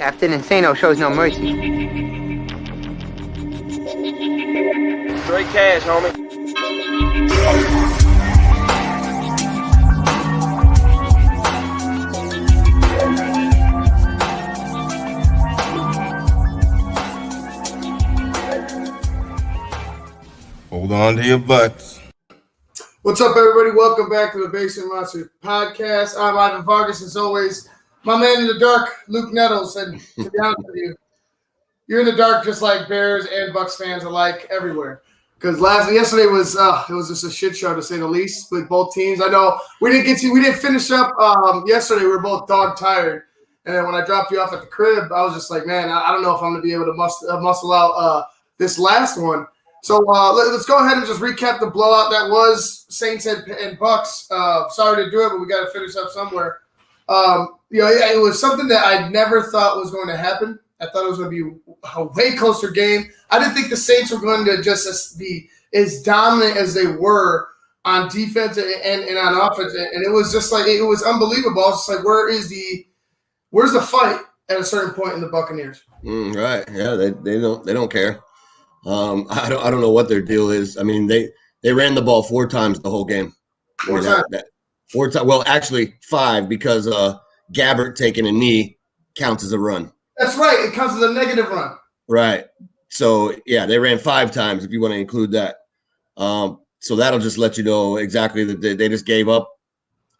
Captain Insano shows no mercy. Straight cash, homie. Hold on to your butts. What's up, everybody? Welcome back to the Basement Monsters podcast. I'm Ivan Vargas, as always. My man in the dark, Luke Nettles. And to be honest with you, you're in the dark just like Bears and Bucks fans alike everywhere. Because yesterday was it was just a shit show to say the least with both teams. I know we didn't finish up yesterday. We were both dog tired, and then when I dropped you off at the crib, I was just like, man, I don't know if I'm going to be able to muscle out this last one. So let's go ahead and just recap the blowout that was Saints and Bucks. Sorry to do it, but we got to finish up somewhere. It was something that I never thought was going to happen. I thought it was going to be a way closer game. I didn't think the Saints were going to just be as dominant as they were on defense and on offense. And it was just like, it was unbelievable. I was just like, where's the fight at a certain point in the Buccaneers? Right. Yeah, they don't care. I don't know what their deal is. I mean, they ran the ball 4 times the whole game. 4 times. 4 times. Well, actually 5 because Gabbert taking a knee counts as a run. That's right. It counts as a negative run. Right. So yeah, they ran 5 times if you want to include that. So that'll just let you know exactly that they just gave up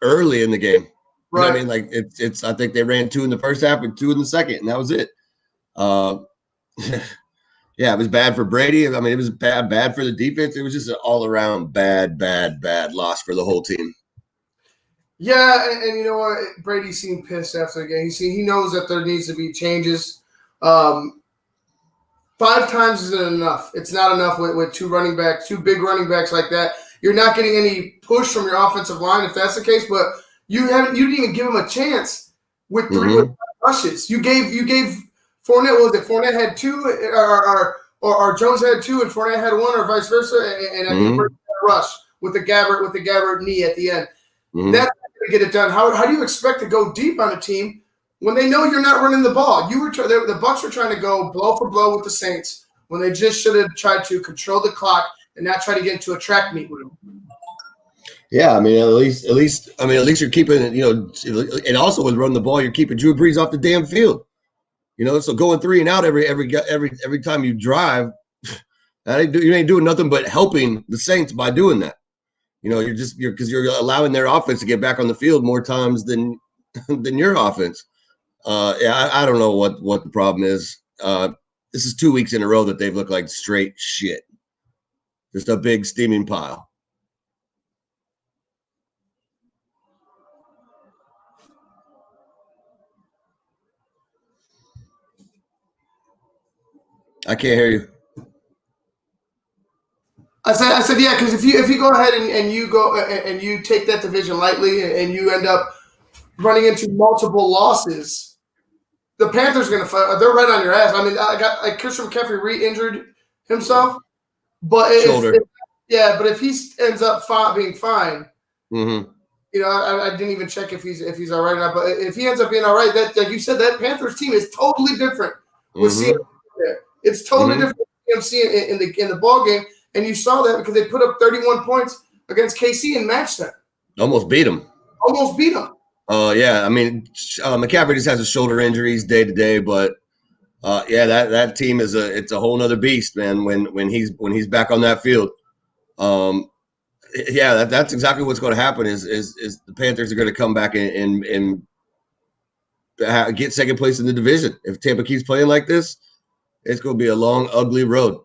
early in the game. Right. You know what I mean, like it's. I think they ran 2 in the first half and 2 in the second, and that was it. Yeah, it was bad for Brady. I mean, it was bad for the defense. It was just an all-around bad loss for the whole team. Yeah, and you know what? Brady seemed pissed after the game. He knows that there needs to be changes. 5 times isn't enough. It's not enough with 2 running backs, 2 big running backs like that. You're not getting any push from your offensive line if that's the case. But you didn't even give him a chance with 3 rushes. You gave Fournette. What was it? Fournette had 2, or Jones had 2, and Fournette had 1, or vice versa. And I think Brady had a rush with the Gabbert knee at the end. That's not going to get it done. How do you expect to go deep on a team when they know you're not running the ball? The Bucs were trying to go blow for blow with the Saints when they just should have tried to control the clock and not try to get into a track meet with them. Yeah, I mean, at least you're keeping, and also with running the ball, you're keeping Drew Brees off the damn field. So going 3 and out every time you drive, you ain't doing nothing but helping the Saints by doing that. Because you're allowing their offense to get back on the field more times than your offense. I don't know what the problem is. This is 2 weeks in a row that they've looked like straight shit. Just a big steaming pile. I can't hear you. I said, yeah, because if you go ahead and you go and you take that division lightly and you end up running into multiple losses, the Panthers are going to fight. They're right on your ass. I mean, I got Christian McCaffrey re-injured himself, but but if he ends up being fine, I didn't even check if he's all right or not. But if he ends up being all right, that like you said, that Panthers team is totally different with CMC there. It's totally different with CMC in the ball game. And you saw that because they put up 31 points against KC and matched them. Almost beat them. Yeah, I mean, McCaffrey just has his shoulder injuries day to day, but that team is it's a whole nother beast, man. When he's back on that field, that's exactly what's going to happen. Is the Panthers are going to come back and get second place in the division. If Tampa keeps playing like this, it's going to be a long, ugly road.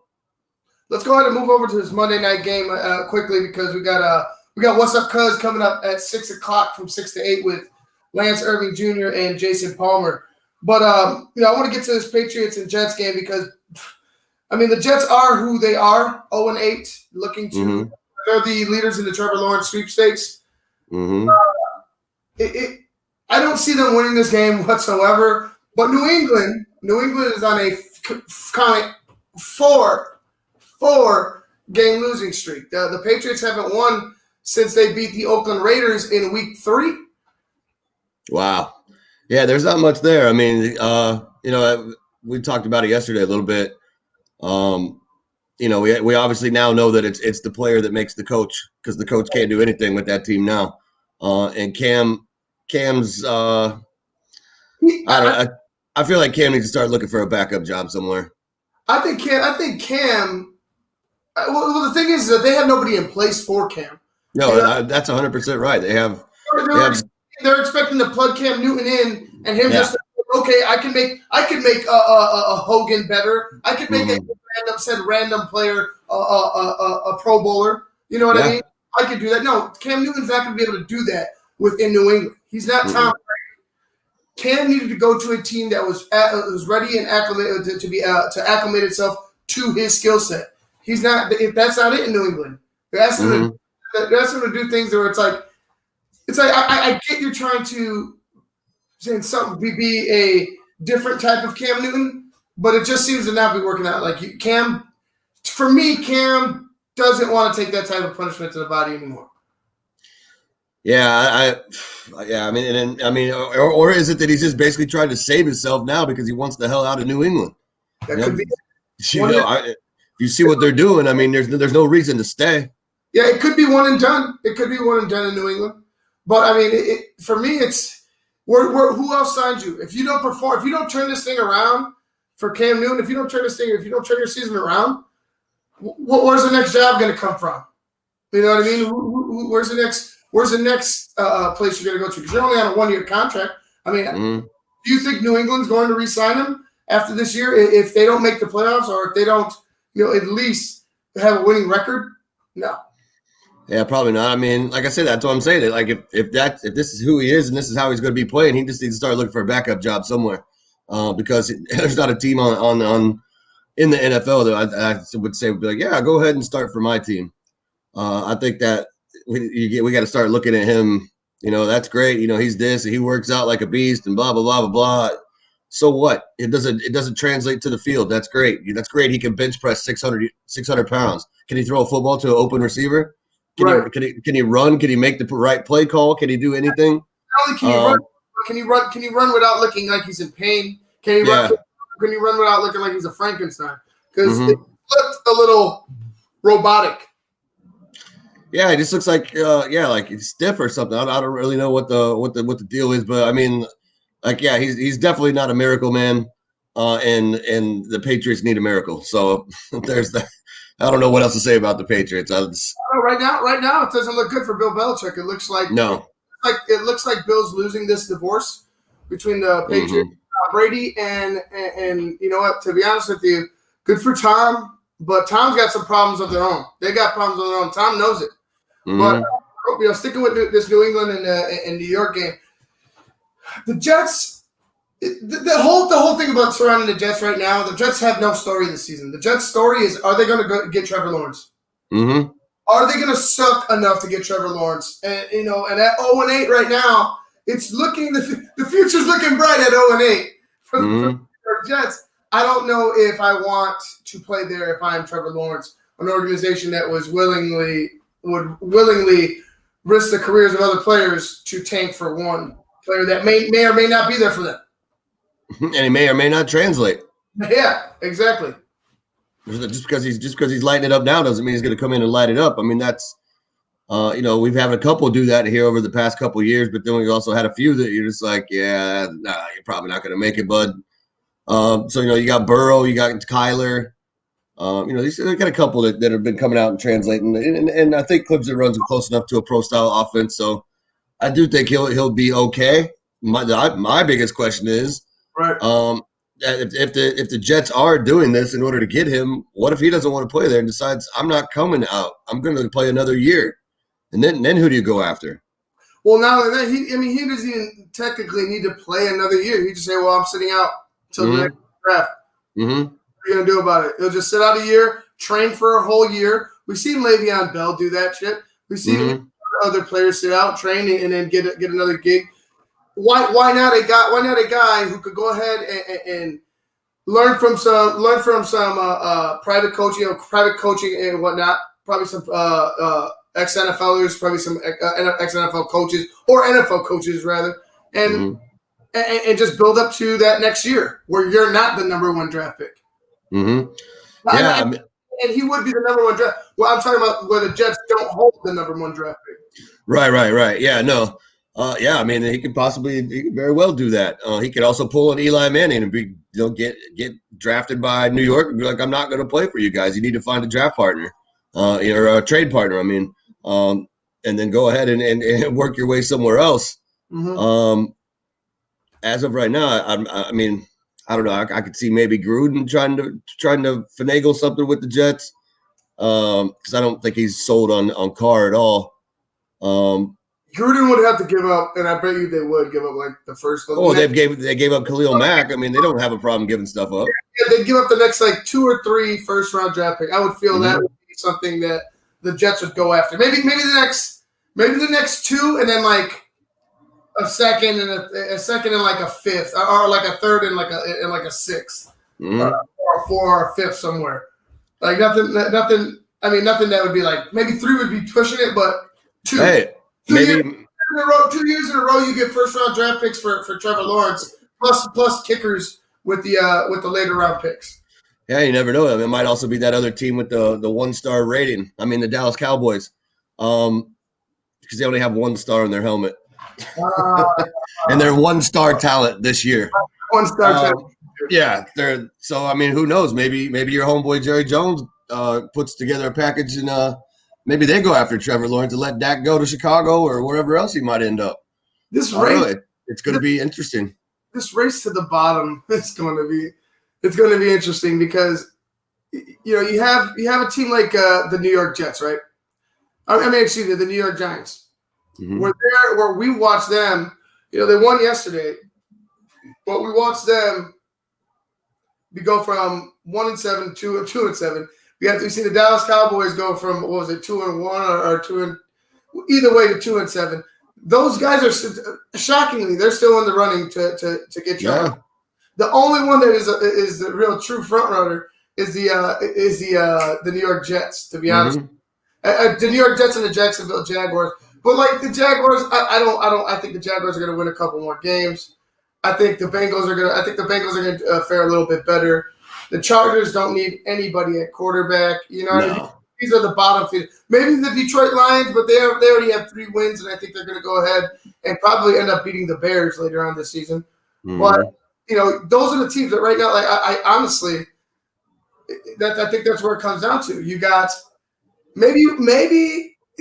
Let's go ahead and move over to this Monday night game quickly because we got What's Up Cuz coming up at 6 o'clock from 6 to 8 with Lance Irving Jr. and Jason Palmer. But I want to get to this Patriots and Jets game because the Jets are who they are, 0-8, looking to they're the leaders in the Trevor Lawrence sweepstakes. I don't see them winning this game whatsoever. But New England is on a kind of 4-game losing streak. The Patriots haven't won since they beat the Oakland Raiders in week 3. Wow. Yeah, there's not much there. I mean, we talked about it yesterday a little bit. We obviously now know that it's the player that makes the coach, because the coach can't do anything with that team now. And Cam's I feel like Cam needs to start looking for a backup job somewhere. I think Cam. Well, the thing is that they have nobody in place for Cam. No, that's 100% right. They're expecting to plug Cam Newton in, and him just okay. I can make a Hogan better. I can make a random player a Pro Bowler. You know what I mean? I could do that. No, Cam Newton's not going to be able to do that within New England. He's not Tom Brady. Cam needed to go to a team that was ready and acclimated to acclimate itself to his skill set. He's not. If that's not it in New England, they're asking him to do things where it's like I get you're trying to be a different type of Cam Newton, but it just seems to not be working out. Like Cam doesn't want to take that type of punishment to the body anymore. Yeah, I mean, or is it that he's just basically trying to save himself now because he wants the hell out of New England? That could be. If you see what they're doing, I mean, there's no reason to stay. Yeah, it could be one and done. It could be one and done in New England. But I mean, for me, it's who else signs you? If you don't perform, if you don't turn this thing around for Cam Newton, if you don't turn your season around, where's the next job going to come from? You know what I mean? Where's the next place you're going to go to? Because you're only on a 1-year contract. I mean, do you think New England's going to re-sign him after this year if they don't make the playoffs, or if they don't, at least have a winning record? No. Yeah, probably not. I mean, like I said, that's what I'm saying. Like if this is who he is and this is how he's going to be playing, he just needs to start looking for a backup job somewhere, because there's not a team on in the NFL that I would say would be like, yeah, go ahead and start for my team. I think that we got to start looking at him. That's great. He's this and he works out like a beast and blah blah blah blah blah. So what? It doesn't translate to the field. That's great. That's great. He can bench press 600 pounds. Can he throw a football to an open receiver? Can he run? Can he make the right play call? Can he do anything? Not only can he run without looking like he's in pain? Can he run without looking like he's a Frankenstein? Because it looked a little robotic. Yeah, it just looks like like he's stiff or something. I don't really know what the deal is, but I mean, he's definitely not a miracle man, and the Patriots need a miracle. So there's that. I don't know what else to say about the Patriots. Right now, it doesn't look good for Bill Belichick. It looks like it looks like Bill's losing this divorce between the Patriots, Brady, and you know what? To be honest with you, good for Tom, but Tom's got some problems of their own. They got problems of their own. Tom knows it. But sticking with this New England and New York game, the Jets. The whole thing about surrounding the Jets right now, the Jets have no story this season. The Jets' story is: are they going to get Trevor Lawrence? Are they going to suck enough to get Trevor Lawrence? And and at 0-8 right now, it's looking the future's looking bright at 0-8 for the Jets. I don't know if I want to play there if I'm Trevor Lawrence, an organization that would willingly risk the careers of other players to tank for one player that may or may not be there for them. And he may or may not translate. Yeah, exactly. Just because he's lighting it up now doesn't mean he's going to come in and light it up. I mean, that's we've had a couple do that here over the past couple of years, but then we've also had a few that you're just like, yeah, nah, you're probably not going to make it, bud. So you got Burrow, you got Kyler. These got a couple that have been coming out and translating, and I think Clemson runs him close enough to a pro style offense. So I do think he'll be okay. My biggest question is. Right. If the Jets are doing this in order to get him, what if he doesn't want to play there and decides I'm not coming out? I'm going to play another year, and then who do you go after? Well, now that he doesn't even technically need to play another year. He just say, "Well, I'm sitting out till the next draft." What are you going to do about it? He'll just sit out a year, train for a whole year. We've seen Le'Veon Bell do that shit. We've seen other players sit out, train, and then get another gig. Why not a guy who could go ahead and learn from some private coaching and whatnot, probably some ex-NFLers, probably some ex-NFL coaches or NFL coaches rather, and and just build up to that next year where you're not the number one draft pick. Mm-hmm. Yeah, and he would be the number one draft. Well, I'm talking about where the Jets don't hold the number one draft pick. Right. Yeah, no. Yeah, I mean, he could very well do that. He could also pull an Eli Manning and be, get drafted by New York and be like, I'm not going to play for you guys. You need to find a draft partner, or a trade partner. I mean, and then go ahead and work your way somewhere else. Mm-hmm. As of right now, I mean, I don't know. I could see maybe Gruden trying to finagle something with the Jets, because I don't think he's sold on Carr at all. Gruden would have to give up, and I bet you they would give up like the first. Oh, they gave up Khalil Mack. I mean, they don't have a problem giving stuff up. Yeah, they'd give up the next like 2 or 3 first round draft pick. I would feel that would be something that the Jets would go after. Maybe the next 2, and then like a second and a second and like a fifth, or like a third and like a sixth, or a 4 or a 5th somewhere. Like nothing. I mean, nothing that would be like maybe 3 would be pushing it, but 2. Hey, 2 maybe years in a row, 2 years in a row, you get first round draft picks for Trevor Lawrence plus kickers with the later round picks. Yeah, you never know. I mean, it might also be that other team with the 1-star rating. I mean, the Dallas Cowboys, because they only have 1 star in their helmet, and they're 1-star talent this year. 1-star talent. Yeah, so. I mean, who knows? Maybe your homeboy Jerry Jones puts together a package, and maybe they go after Trevor Lawrence and let Dak go to Chicago or wherever else he might end up. This race, it's going to be interesting. This race to the bottom is going to be interesting because you have a team like the New York Jets, right? I mean, excuse me, the New York Giants. Mm-hmm. Where we watched them. They won yesterday, but we watched them. We go from 1-7 to 2-7. We see the Dallas Cowboys go from 2-1 or 2 either way to 2-7. Those guys are shockingly they're still in the running to get Trevor. Yeah. The only one that is the real true front runner is the New York Jets. To be honest, the New York Jets and the Jacksonville Jaguars. But like the Jaguars, I think the Jaguars are going to win a couple more games. I think the Bengals are going to fare a little bit better. The Chargers don't need anybody at quarterback. You know what I mean? These are the bottom feed. Maybe the Detroit Lions, but they already have 3 wins, and I think they're going to go ahead and probably end up beating the Bears later on this season. Mm-hmm. But those are the teams that right now, like I honestly, I think that's where it comes down to. You got maybe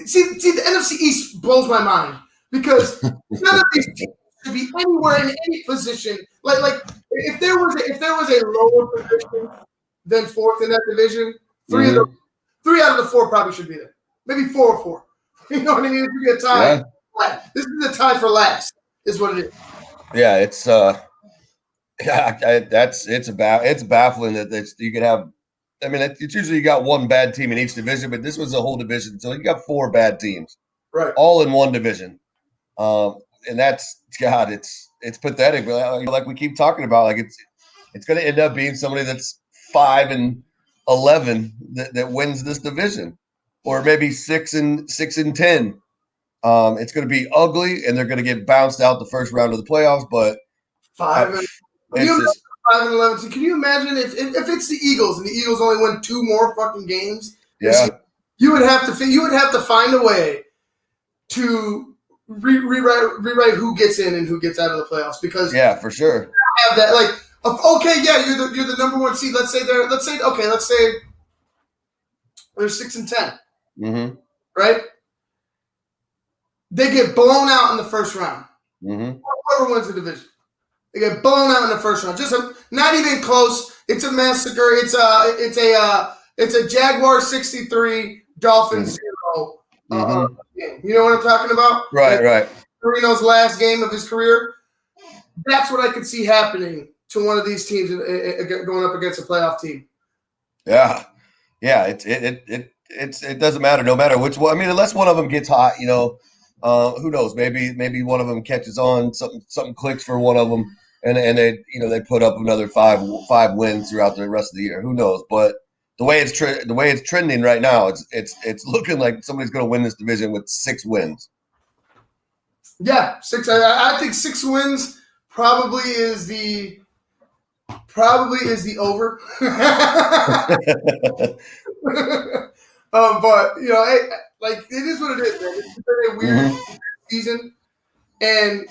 see the NFC East blows my mind because none of these teams should be anywhere in any position. Like if there was a lower position than 4th in that division, 3 out of the 4 probably should be there. Maybe 4 or 4. You know what I mean? It could be a tie. Yeah. This is a tie for last, is what it is. Yeah, it's it's baffling that you could have. I mean, it's usually you got 1 bad team in each division, but this was a whole division, so you got 4 bad teams, right? All in one division, and that's it's pathetic. But like we keep talking about, like it's going to end up being somebody that's 5-11 that wins this division, or maybe 6-10. It's going to be ugly, and they're going to get bounced out the first round of the playoffs. But 5-11. So can you imagine if it's the Eagles and the Eagles only win 2 more fucking games? Yeah, you would have to find a way to rewrite who gets in and who gets out of the playoffs because for sure have that like okay you're the number 1 seed. Let's say they're 6-10, right? They get blown out in the first round. Whoever wins the division. They get blown out in the first round. Just not even close. It's a massacre. It's a Jaguar 63, Dolphins 0. You know what I'm talking about? Right. Marino's last game of his career. That's what I could see happening to one of these teams going up against a playoff team. Yeah. It doesn't matter. No matter which one. I mean, unless one of them gets hot, who knows? Maybe one of them catches on. Something clicks for one of them. And they put up another five wins throughout the rest of the year. Who knows? But the way it's trending right now, it's looking like somebody's going to win this division with 6 wins. Yeah, 6. I think 6 wins probably is the over. But it is what it is, man. It's been a weird season, and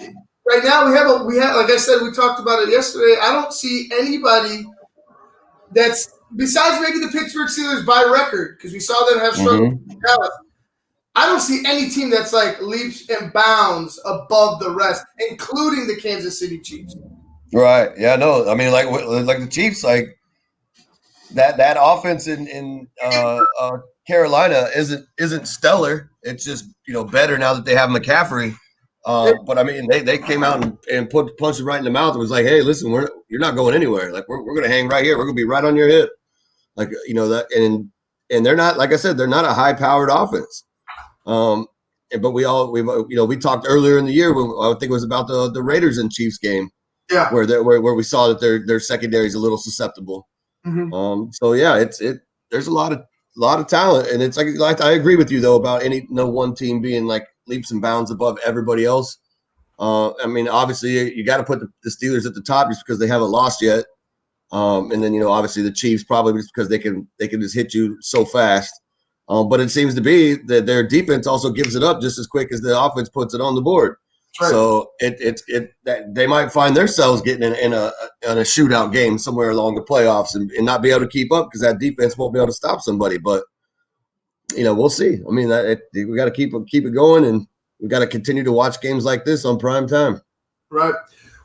right now we have like I said, we talked about it yesterday. I don't see anybody that's besides maybe the Pittsburgh Steelers by record, because we saw them have struggles with Dallas. I don't see any team that's like leaps and bounds above the rest, including the Kansas City Chiefs. Right. Yeah. No. I mean, like the Chiefs, like that offense in Carolina isn't stellar. It's just better now that they have McCaffrey. But I mean, they came out and punched it right in the mouth. It was like, hey, listen, you're not going anywhere. Like we're going to hang right here. We're going to be right on your hip. Like that, and they're not, like I said, they're not a high powered offense. But we talked earlier in the year. I think it was about the Raiders and Chiefs game. Yeah, where we saw that their secondary is a little susceptible. So yeah, there's a lot of talent, and it's like I agree with you though about no one team being like leaps and bounds above everybody else. I mean, obviously you got to put the Steelers at the top just because they haven't lost yet, and then obviously the Chiefs probably just because they can just hit you so fast. But it seems to be that their defense also gives it up just as quick as the offense puts it on the board. Right. So they might find themselves getting in a shootout game somewhere along the playoffs and not be able to keep up because that defense won't be able to stop somebody. But we'll see. I mean, we got to keep it going, and we got to continue to watch games like this on prime time. Right.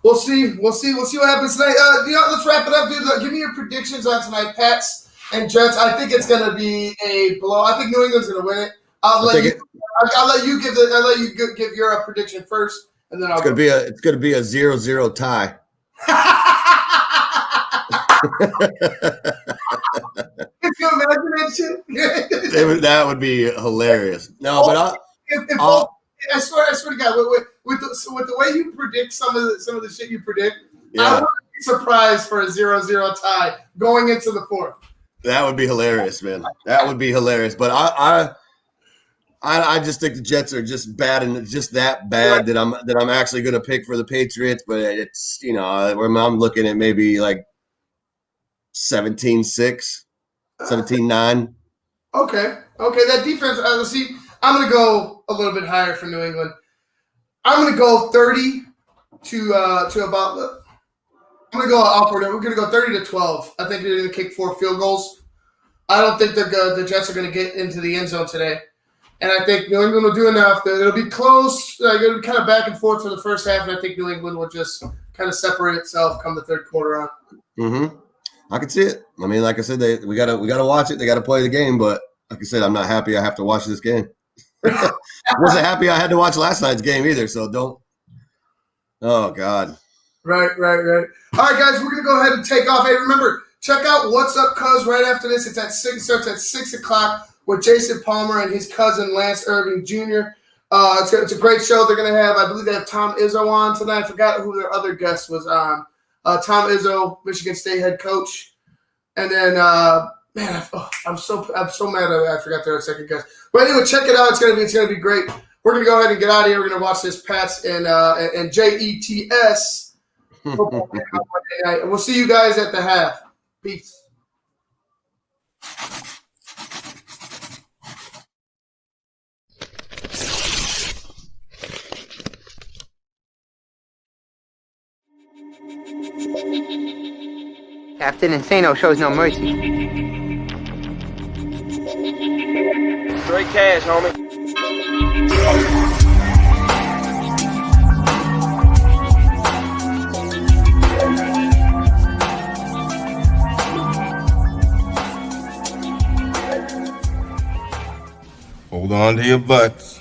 We'll see. We'll see what happens tonight. Let's wrap it up, dude. Give me your predictions on tonight, Pats and Jets. I think it's going to be a blow. I think New England's going to win it. I'll let you give your prediction first, and then it's gonna be a 0-0 tie. Can you imagine that shit? That would be hilarious. No, but I swear to God, with the way you predict some of the shit you predict, I wouldn't be surprised for a 0-0 tie going into the fourth. That would be hilarious, man. That would be hilarious. But I just think the Jets are just bad and just that bad that I'm actually going to pick for the Patriots. But it's I'm looking at maybe like 17-6, 17-9. Okay. That defense. Let's see. I'm going to go a little bit higher for New England. I'm going to go 30 to about. I'm going to go upward. We're going to go 30-12. I think they're going to kick 4 field goals. I don't think the Jets are going to get into the end zone today. And I think New England will do enough that it'll be close. It'll be kind of back and forth for the first half, and I think New England will just kind of separate itself come the third quarter on. Mm-hmm. I can see it. I mean, like I said, we gotta watch it. They gotta play the game, but like I said, I'm not happy I have to watch this game. Wasn't happy I had to watch last night's game either. So don't. Oh God. Right. All right, guys, we're gonna go ahead and take off. Hey, remember, check out What's Up, Cuz right after this. It's at 6. Starts at 6 o'clock. With Jason Palmer and his cousin Lance Irving Jr. It's a great show. They're going to have, I believe they have Tom Izzo on tonight. I forgot who their other guest was on. Tom Izzo, Michigan State head coach. And then, I'm so mad I forgot their second guest. But anyway, check it out. It's gonna be great. We're going to go ahead and get out of here. We're going to watch this Pats and Jets. We'll see you guys at the half. Peace. Captain Insano shows no mercy. Straight cash, homie. Hold on to your butts.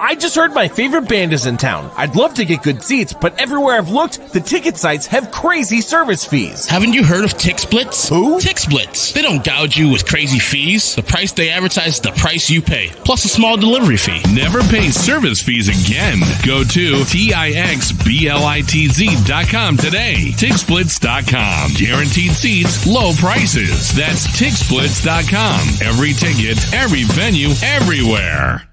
I just heard my favorite band is in town. I'd love to get good seats, but everywhere I've looked, the ticket sites have crazy service fees. Haven't you heard of TixBlitz? Who? TixBlitz. They don't gouge you with crazy fees. The price they advertise is the price you pay, plus a small delivery fee. Never pay service fees again. Go to TIXBLITZ.com today. TixBlitz.com. Guaranteed seats, low prices. That's TixBlitz.com. Every ticket, every venue, everywhere.